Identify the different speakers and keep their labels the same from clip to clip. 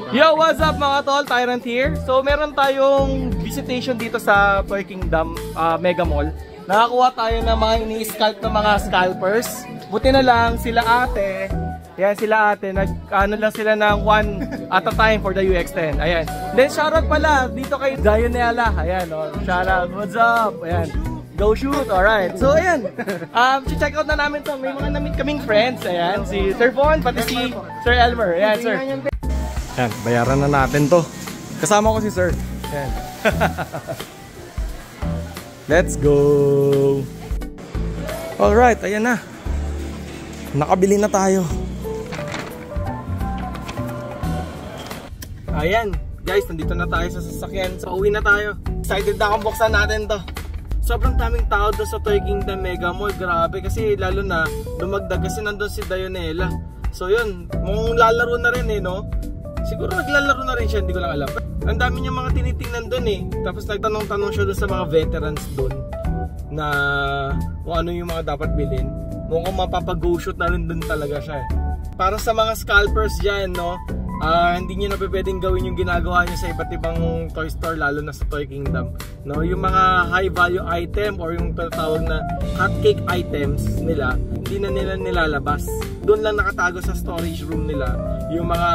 Speaker 1: Yo, what's up mga tol? Tyrant here. So meron tayong visitation dito sa Toy Kingdom Mega Mall. Nakakuha tayo ng mga ini-scalp ng mga scalpers. Buti na lang sila ate. Yan sila ate, nag-ano lang sila ng one at a time for the UX10. Ayan. Then shoutout pala dito kay Dionela. Ayan, oh, shoutout. What's up? Ayan. Go shoot, alright. So ayan, check out na namin to. May mga na-meet kaming friends. Ayan, si Sir Von, pati si Sir Elmer. Ayan, sir. Ayan, bayaran na natin to. Kasama ko si Sir. Ayan. Let's go. Alright, ayan na. Nakabili na tayo. Ayan, guys, nandito na tayo sa sasakyan. So, uwi na tayo. Excited na akong buksan natin to. Sobrang daming tao doon sa Toy Kingdom Mega Mall. Grabe, kasi lalo na dumagdag kasi nandun si Dionela. So yun, mukhang lalaro na rin eh, no? Siguro naglalaro na rin siya, hindi ko lang alam. Ang dami niya mga tinitingnan doon eh. Tapos nagtanong-tanong siya doon sa mga veterans doon na kung ano yung mga dapat bilhin. Mukhang mapapag-go shoot na rin doon talaga siya eh. Para sa mga scalpers dyan, no? Hindi nyo na pwedeng gawin yung ginagawa nyo sa iba't ibang toy store, lalo na sa Toy Kingdom, no? Yung mga high value item or yung tawag na hotcake items nila, hindi na nila nilalabas. Doon lang nakatago sa storage room nila yung mga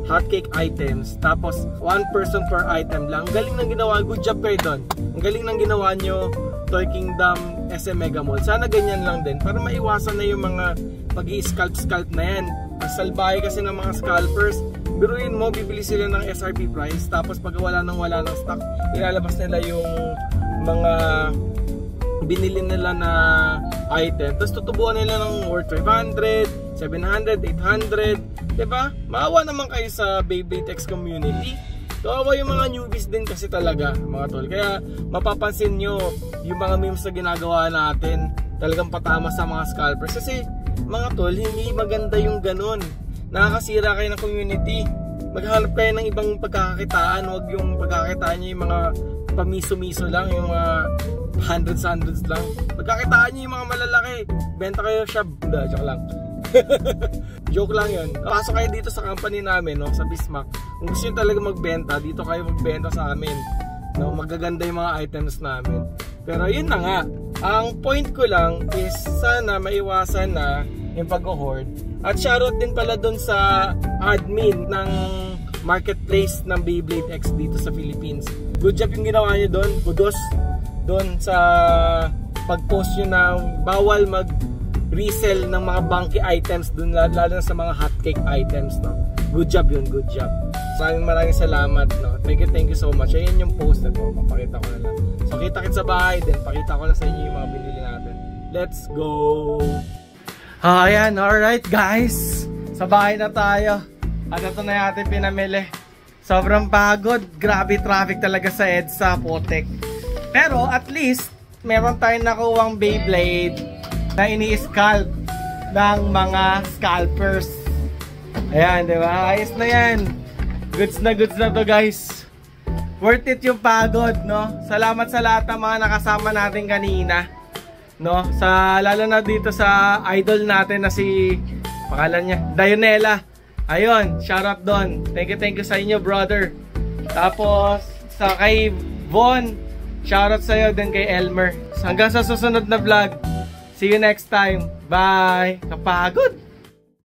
Speaker 1: hotcake items. Tapos 1 person per item lang. Ang galing ng ginawa, good job kayo doon. Ang galing ng ginawa nyo, Toy Kingdom SM Mega Mall. Sana ganyan lang din para maiwasan na yung mga pag-i-scalp na yan. Ang salbahe kasi ng mga scalpers. Biruin mo, bibili sila ng SRP price, tapos pag wala ng stock, ilalabas nila yung mga binili nila na item, tapos tutubuan nila ng worth 500, 700, 800, diba? Maawa naman kayo sa Beyblade X community. Kawawa yung mga newbies din kasi talaga, mga tol. Kaya mapapansin nyo yung mga memes na ginagawa natin, talagang patama sa mga scalpers. Kasi mga tol, hindi maganda yung ganun. Nakakasira kayo ng community. Maghanap kayo ng ibang pagkakakitaan. Huwag yung pagkakakitaan nyo yung mga pamiso-miso lang, yung mga hundreds lang. Pagkakitaan nyo yung mga malalaki, benta kayo siya. Joke lang. Joke lang yun. Pasok kayo dito sa company namin, no, sa Bismack. Kung gusto nyo talaga magbenta, dito kayo magbenta sa amin, no. Magaganda yung mga items namin. Pero yun na nga, ang point ko lang is sana maiwasan na yung pag-hoard. At shoutout din pala dun sa admin ng marketplace ng Beyblade X dito sa Philippines. Good job yung ginawa nyo doon. Kudos doon sa pag-post nyo na bawal mag-resell ng mga bunky items dun, lalo na sa mga hotcake items, no? Good job yun, good job. Maraming salamat, no? Thank you so much. Ayan yung post na to, papakita ko na lang. So kita-kits sa bahay din, pakita ko na sa inyo yung mga binili natin. Let's go! Ayan, alright guys, sa bahay na tayo. At ito na natin pinamili. Sobrang pagod, grabe traffic talaga sa EDSA, Potek. Pero at least meron tayong nakuwang Beyblade na ini-scalp ng mga scalpers. Ayan, di ba? Ayos na yan. Goods na to guys. Worth it yung pagod, no? Salamat sa lahat ng mga nakasama natin kanina, no? Lalo na dito sa idol natin na si, pangalan niya, Dionela. Ayun, shoutout doon. Thank you sa inyo, brother. Tapos sa kay Von, shoutout sa iyo, din kay Elmer. Hanggang sa susunod na vlog. See you next time. Bye. Kapagod.